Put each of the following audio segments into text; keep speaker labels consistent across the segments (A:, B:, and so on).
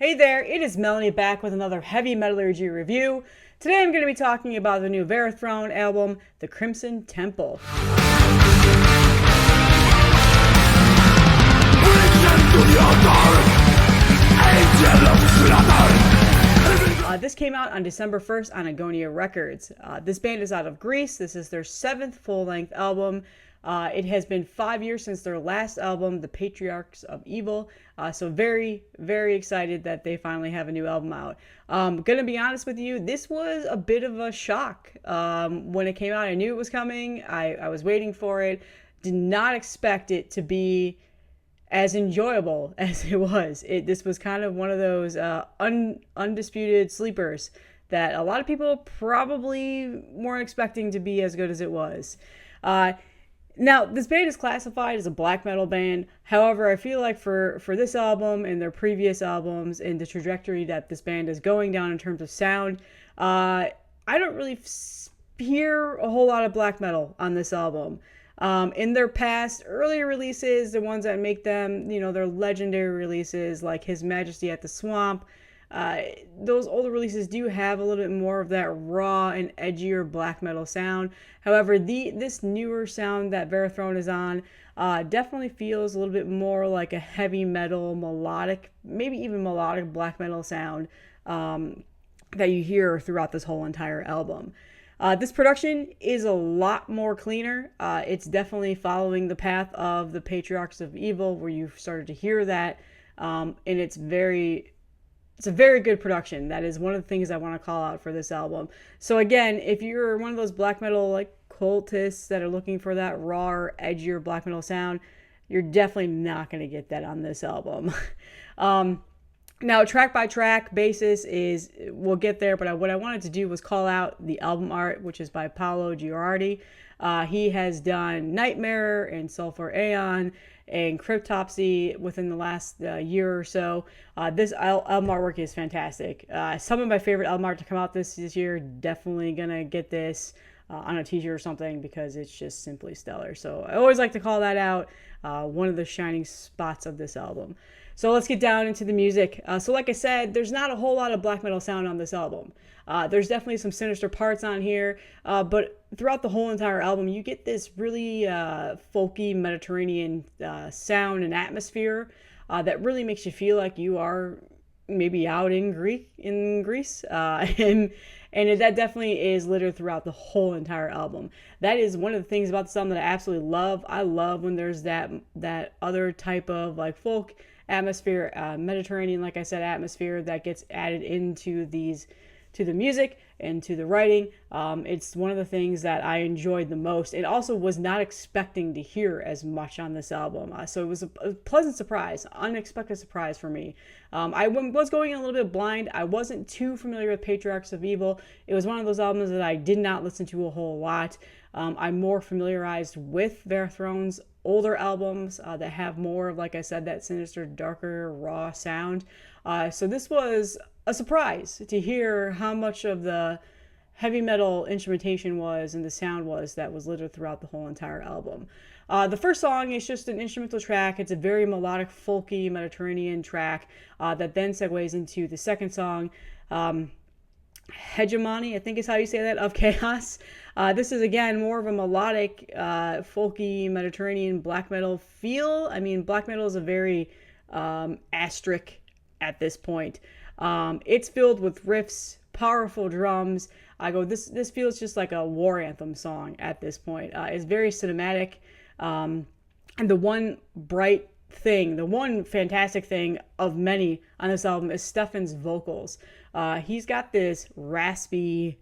A: Hey there, it is Melanie back with another heavy metallurgy review. Today I'm going to be talking about the new Varathron album, The Crimson Temple. This came out on December 1st on Agonia Records. This band is out of Greece. This is their 7th full-length album. It has been 5 years since their last album, The Patriarchs of Evil. So very, very excited that they finally have a new album out. Gonna be honest with you, this was a bit of a shock. When it came out, I knew it was coming. I was waiting for it. Did not expect it to be as enjoyable as it was. This was kind of one of those undisputed sleepers that a lot of people probably weren't expecting to be as good as it was. Now, this band is classified as a black metal band. However, I feel like for this album and their previous albums and the trajectory that this band is going down in terms of sound, I don't really hear a whole lot of black metal on this album. In their past earlier releases, the ones that make them, their legendary releases like His Majesty at the Swamp, those older releases do have a little bit more of that raw and edgier black metal sound. However, this newer sound that Varathron is on definitely feels a little bit more like a heavy metal, melodic, maybe even melodic black metal sound that you hear throughout this whole entire album. This production is a lot more cleaner. It's definitely following the path of the Patriarchs of Evil, where you've started to hear that, and it's a very good production. That is one of the things I want to call out for this album. So again, if you're one of those black metal like cultists that are looking for that raw, edgier black metal sound, you're definitely not going to get that on this album. Now, track by track basis we'll get there, but what I wanted to do was call out the album art, which is by Paolo Girardi. He has done Nightmare and Sulfur Aeon and Cryptopsy within the last year or so. This album artwork is fantastic. Some of my favorite album art to come out this year, definitely gonna get this on a t-shirt or something because it's just simply stellar. So I always like to call that out, one of the shining spots of this album. So let's get down into the music. So like I said, there's not a whole lot of black metal sound on this album. There's definitely some sinister parts on here, but throughout the whole entire album, you get this really folky Mediterranean sound and atmosphere that really makes you feel like you are maybe out in Greece, and that definitely is littered throughout the whole entire album. That is one of the things about the album that I absolutely love. I love when there's that other type of like folk atmosphere, Mediterranean, like I said, atmosphere that gets added into to the music and to the writing. It's one of the things that I enjoyed the most and also was not expecting to hear as much on this album. So it was a pleasant surprise, unexpected surprise for me. I was going in a little bit blind. I wasn't too familiar with Patriarchs of Evil. It was one of those albums that I did not listen to a whole lot. I'm more familiarized with Varathron's older albums that have more of, like I said, that sinister, darker, raw sound. So this was a surprise to hear how much of the heavy metal instrumentation was and the sound was that was littered throughout the whole entire album. The first song is just an instrumental track. It's a very melodic, folky, Mediterranean track that then segues into the second song, Hegemony, I think is how you say that, of Chaos. This is, again, more of a melodic, folky, Mediterranean black metal feel. I mean, black metal is a very asterisk at this point. It's filled with riffs, powerful drums. This feels just like a war anthem song at this point. It's very cinematic. And the one fantastic thing of many on this album is Stefan's vocals. He's got this raspy,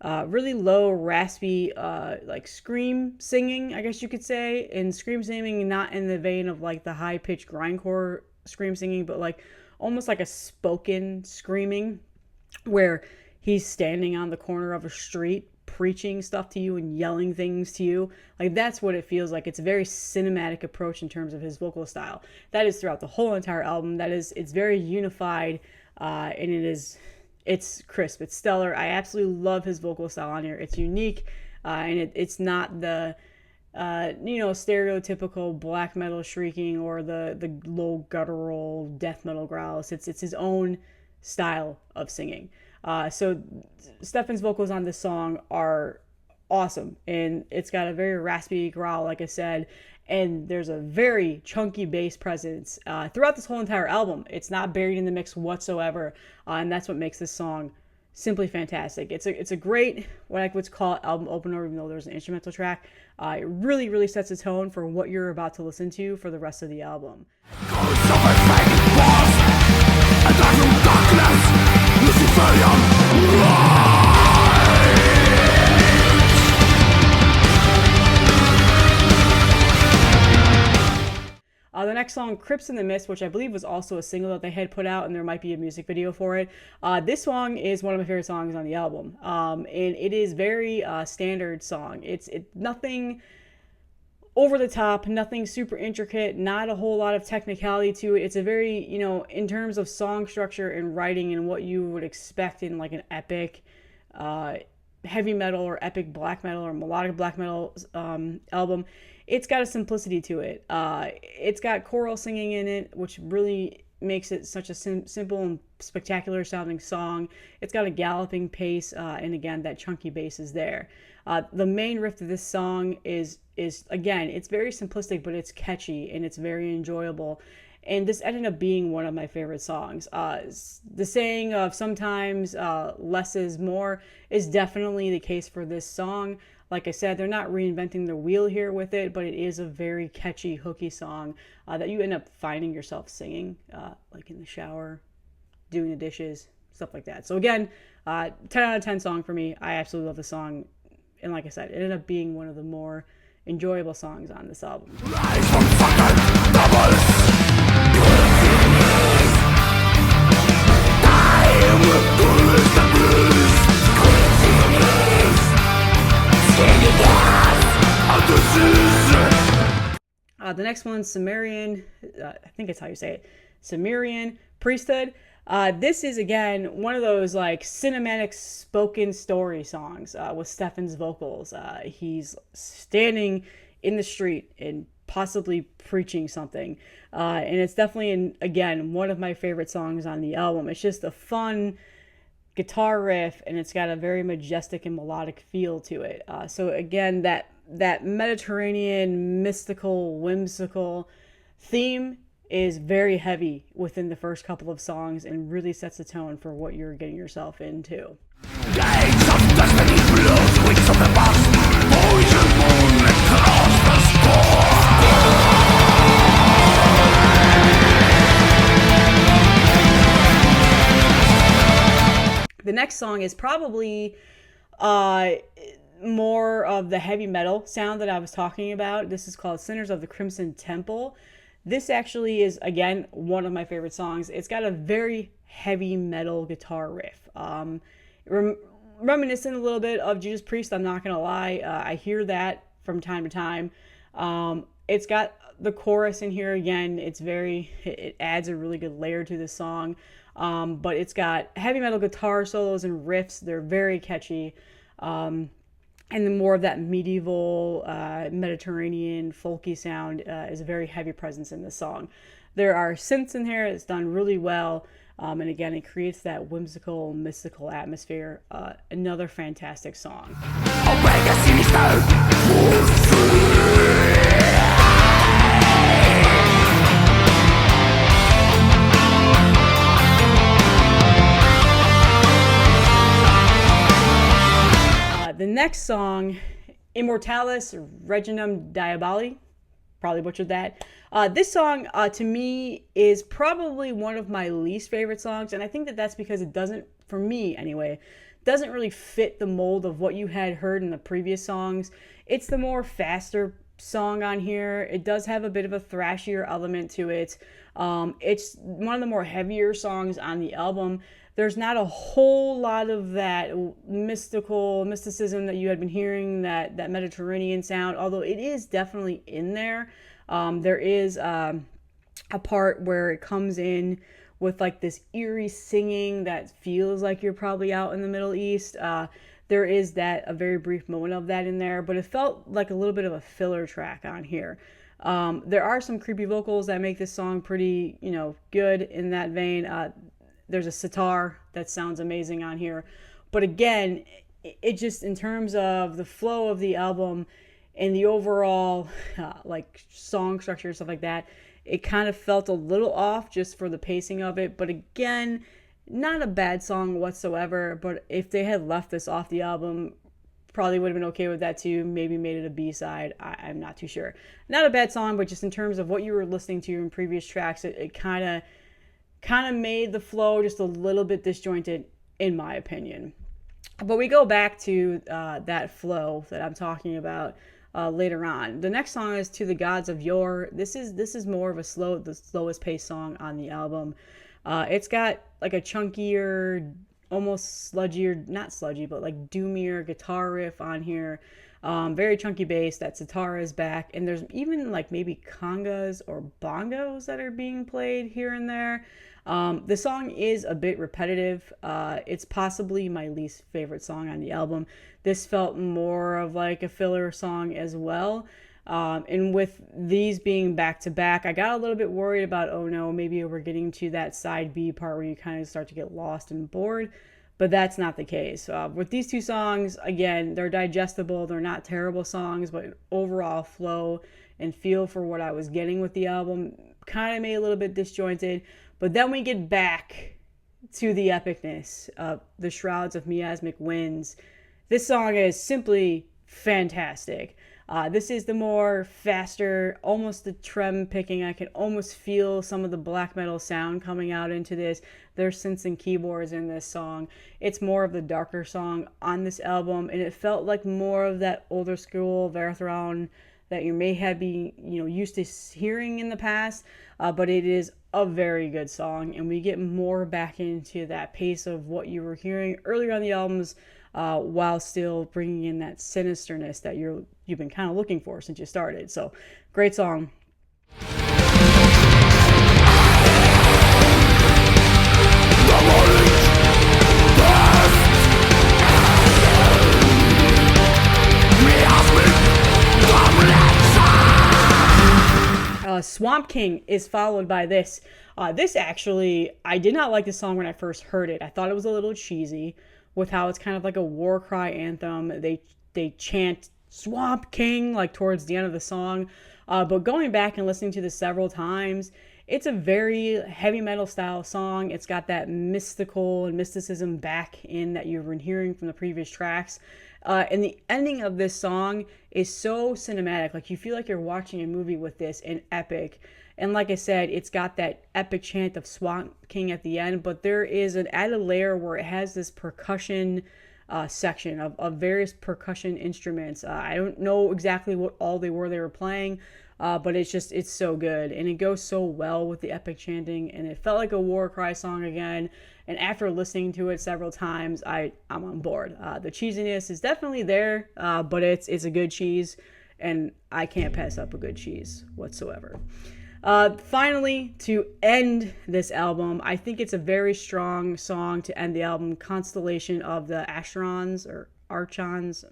A: really low, raspy, like scream singing, I guess you could say. And scream singing, not in the vein of like the high-pitched grindcore scream singing, but like almost like a spoken screaming where he's standing on the corner of a street preaching stuff to you and yelling things to you. Like, that's what it feels like. It's a very cinematic approach in terms of his vocal style. That is throughout the whole entire album. It's very unified, and it's crisp. It's stellar. I absolutely love his vocal style on here. It's unique, and it's not the stereotypical black metal shrieking or the low guttural death metal growls. It's his own style of singing. So Stefan's vocals on this song are awesome, and it's got a very raspy growl, like I said, and there's a very chunky bass presence throughout this whole entire album. It's not buried in the mix whatsoever, and that's what makes this song simply fantastic. It's a great, what's called album opener, even though there's an instrumental track. It really, really sets the tone for what you're about to listen to for the rest of the album. The next song, Crypts in the Mist, which I believe was also a single that they had put out, and there might be a music video for it. This song is one of my favorite songs on the album, and it is very standard song. It's nothing over the top, nothing super intricate, not a whole lot of technicality to it. It's a very, in terms of song structure and writing and what you would expect in like an epic heavy metal or epic black metal or melodic black metal album. It's got a simplicity to it. It's got choral singing in it, which really makes it such a simple and spectacular sounding song. It's got a galloping pace, and again, that chunky bass is there. The main riff of this song is again, it's very simplistic, but it's catchy and it's very enjoyable. And this ended up being one of my favorite songs. The saying of sometimes less is more is definitely the case for this song. Like I said, they're not reinventing the wheel here with it, but it is a very catchy, hooky song that you end up finding yourself singing, like in the shower, doing the dishes, stuff like that. So again, 10 out of 10 song for me. I absolutely love the song. And like I said, it ended up being one of the more enjoyable songs on this album. The next one, Sumerian, I think it's how you say it, Sumerian Priesthood. This is, again, one of those like cinematic spoken story songs with Stefan's vocals. He's standing in the street and possibly preaching something. And it's definitely, again, one of my favorite songs on the album. It's just a fun guitar riff, and it's got a very majestic and melodic feel to it. So again, that Mediterranean, mystical, whimsical theme is very heavy within the first couple of songs and really sets the tone for what you're getting yourself into. The next song is probably more of the heavy metal sound that I was talking about. This is called Sinners of the Crimson Temple. This actually is, again, one of my favorite songs. It's got a very heavy metal guitar riff. Reminiscent a little bit of Judas Priest, I'm not going to lie. I hear that from time to time. It's got the chorus in here again. It adds a really good layer to the song. But it's got heavy metal guitar solos and riffs. They're very catchy. And then more of that medieval, Mediterranean, folky sound is a very heavy presence in this song. There are synths in here. It's done really well. And again, it creates that whimsical, mystical atmosphere. Another fantastic song. The next song, Immortalis Reginum Diaboli, probably butchered that. This song, to me, is probably one of my least favorite songs, and I think that's because it doesn't, for me anyway, doesn't really fit the mold of what you had heard in the previous songs. It's the more faster song on here. It does have a bit of a thrashier element to it. It's one of the more heavier songs on the album. There's not a whole lot of that mysticism that you had been hearing, that Mediterranean sound, although it is definitely in there. There is a part where it comes in with like this eerie singing that feels like you're probably out in the Middle East. there is a very brief moment of that in there, but it felt like a little bit of a filler track on here. There are some creepy vocals that make this song pretty, good in that vein. There's a sitar that sounds amazing on here. But again, it just, in terms of the flow of the album and the overall, like, song structure and stuff like that, it kind of felt a little off just for the pacing of it. But again, not a bad song whatsoever. But if they had left this off the album, probably would have been okay with that too. Maybe made it a B-side. I'm not too sure. Not a bad song, but just in terms of what you were listening to in previous tracks, it kind of made the flow just a little bit disjointed, in my opinion. But we go back to that flow that I'm talking about later on. The next song is To the Gods of Yore. This is more of the slowest paced song on the album. It's got like a chunkier, almost sludgier, not sludgy, but like doomier guitar riff on here. Very chunky bass. That sitar is back, and there's even like maybe congas or bongos that are being played here and there. The song is a bit repetitive. It's possibly my least favorite song on the album. This felt more of like a filler song as well. And with these being back to back, I got a little bit worried about, oh no, maybe we're getting to that side B part where you kind of start to get lost and bored. But that's not the case. With these two songs, again, they're digestible. They're not terrible songs, but overall flow and feel for what I was getting with the album kind of made a little bit disjointed. But then we get back to the epicness of The Shrouds of Miasmic Winds. This song is simply fantastic. This is the more faster, almost the trem picking. I can almost feel some of the black metal sound coming out into this. There's synths and keyboards in this song. It's more of the darker song on this album, and it felt like more of that older school Varathron that you may have been, used to hearing in the past. But it is a very good song, and we get more back into that pace of what you were hearing earlier on the albums, while still bringing in that sinisterness that you've been kind of looking for since you started. So, great song. Swamp King is followed by this. This actually, I did not like this song when I first heard it. I thought it was a little cheesy with how it's kind of like a war cry anthem. They chant Swamp King like towards the end of the song. But going back and listening to this several times, it's a very heavy metal style song. It's got that mystical and mysticism back in that you've been hearing from the previous tracks. And the ending of this song is so cinematic. Like, you feel like you're watching a movie with this, and epic. And like I said, it's got that epic chant of Swamp King at the end, but there is an added layer where it has this percussion section of various percussion instruments. I don't know exactly what all they were playing, but it's so good, and it goes so well with the epic chanting, and it felt like a war cry song again. And after listening to it several times, I'm on board. The cheesiness is definitely there, but it's a good cheese, and I can't pass up a good cheese whatsoever. Finally, to end this album, I think it's a very strong song to end the album, Constellation of the Asherons, or Archons.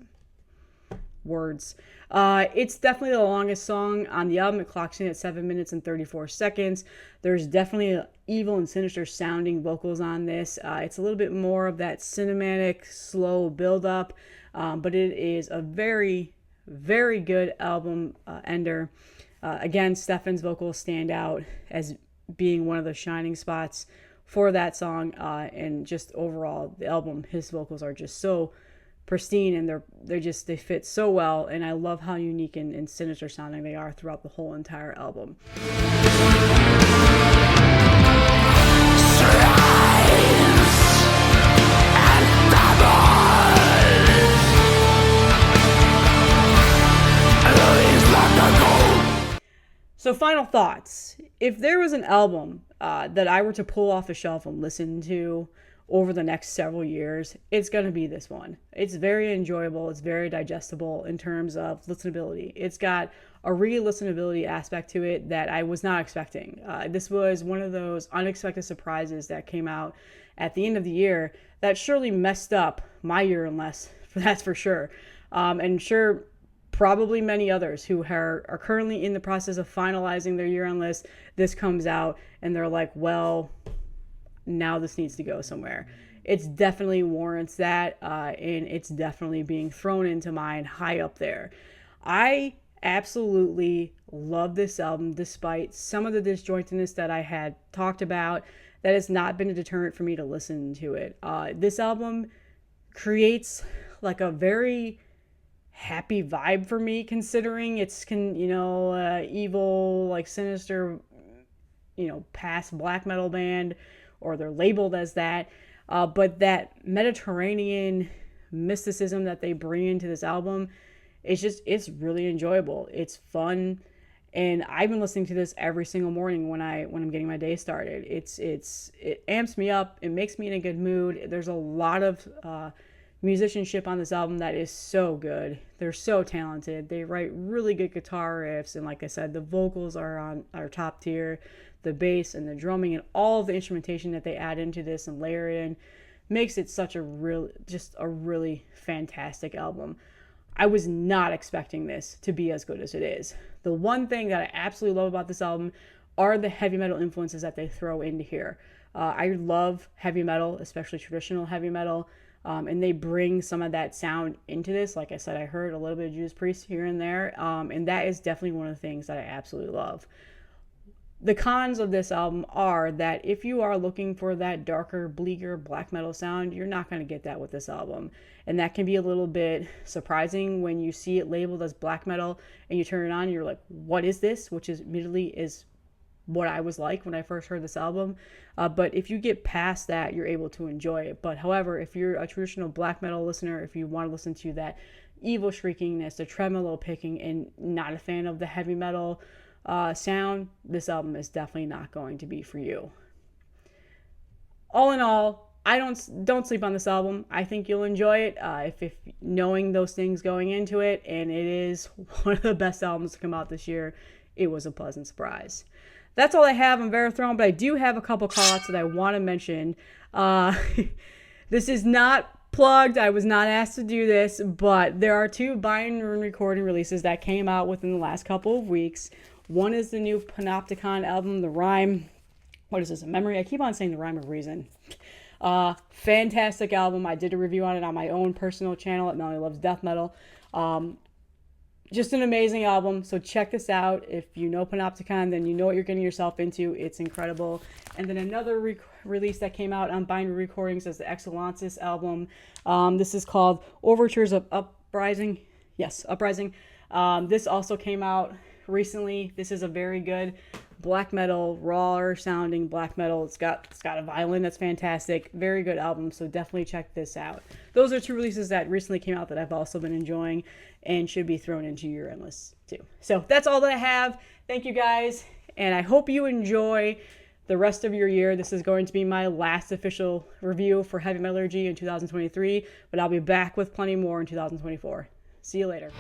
A: Words. It's definitely the longest song on the album. It clocks in at 7 minutes and 34 seconds. There's definitely evil and sinister sounding vocals on this. It's a little bit more of that cinematic, slow build-up, but it is a very, very good album ender. Again, Stefan's vocals stand out as being one of the shining spots for that song, and just overall, the album, his vocals are just so pristine, and they fit so well, and I love how unique and sinister sounding they are throughout the whole entire album. So, final thoughts. If there was an album that I were to pull off the shelf and listen to over the next several years, it's going to be this one. It's very enjoyable. It's very digestible in terms of listenability. It's got a re-listenability aspect to it that I was not expecting. This was one of those unexpected surprises that came out at the end of the year that surely messed up my year and less That's for sure. And sure, probably many others who are currently in the process of finalizing their year-end list. This comes out and they're like, well, now this needs to go somewhere. It's definitely warrants that, and it's definitely being thrown into mine high up there. I absolutely love this album, despite some of the disjointedness that I had talked about. That has not been a deterrent for me to listen to it. This album creates like a very happy vibe for me, considering it's evil, like sinister, past black metal band, or they're labeled as that. But that Mediterranean mysticism that they bring into this album, it's really enjoyable. It's fun. And I've been listening to this every single morning when I'm getting my day started. It amps me up. It makes me in a good mood. There's a lot of musicianship on this album that is so good. They're so talented. They write really good guitar riffs, and like I said, the vocals are top tier. The bass and the drumming and all of the instrumentation that they add into this and layer it in makes it such a really fantastic album. I was not expecting this to be as good as it is. The one thing that I absolutely love about this album are the heavy metal influences that they throw into here. I love heavy metal, especially traditional heavy metal, and they bring some of that sound into this. Like I said, I heard a little bit of Judas Priest here and there, and that is definitely one of the things that I absolutely love. The cons of this album are that if you are looking for that darker, bleaker black metal sound, you're not going to get that with this album. And that can be a little bit surprising when you see it labeled as black metal and you turn it on and you're like, what is this? Which is immediately is what I was like when I first heard this album. But if you get past that, you're able to enjoy it. But however, if you're a traditional black metal listener, if you want to listen to that evil shriekingness, the tremolo picking, and not a fan of the heavy metal sound, this album is definitely not going to be for you. All in all, I don't sleep on this album. I think you'll enjoy it if knowing those things going into it, and it is one of the best albums to come out this year. It was a pleasant surprise. That's all I have on Varathron, but I do have a couple call-outs that I want to mention. This is not plugged. I was not asked to do this, but there are 2 Bindrune recording releases that came out within the last couple of weeks. One is the new Panopticon album, The Rhyme. What is this, a memory? I keep on saying The Rhyme of Reason. Fantastic album. I did a review on it on my own personal channel at Melanie Loves Death Metal. Just an amazing album, so check this out. If you know Panopticon, then you know what you're getting yourself into. It's incredible. And then another release that came out on Bindrune Recordings is the Exulansis album. This is called Overtures of Uprising. Yes, Uprising. This also came out recently. This is a very good black metal, rawer sounding black metal. It's got a violin that's fantastic. Very good album, so definitely check this out. Those are 2 releases that recently came out that I've also been enjoying and should be thrown into your end list too. So that's all that I have. Thank you guys, and I hope you enjoy the rest of your year. This is going to be my last official review for Heavy Metallurgy in 2023, but I'll be back with plenty more in 2024. See you later.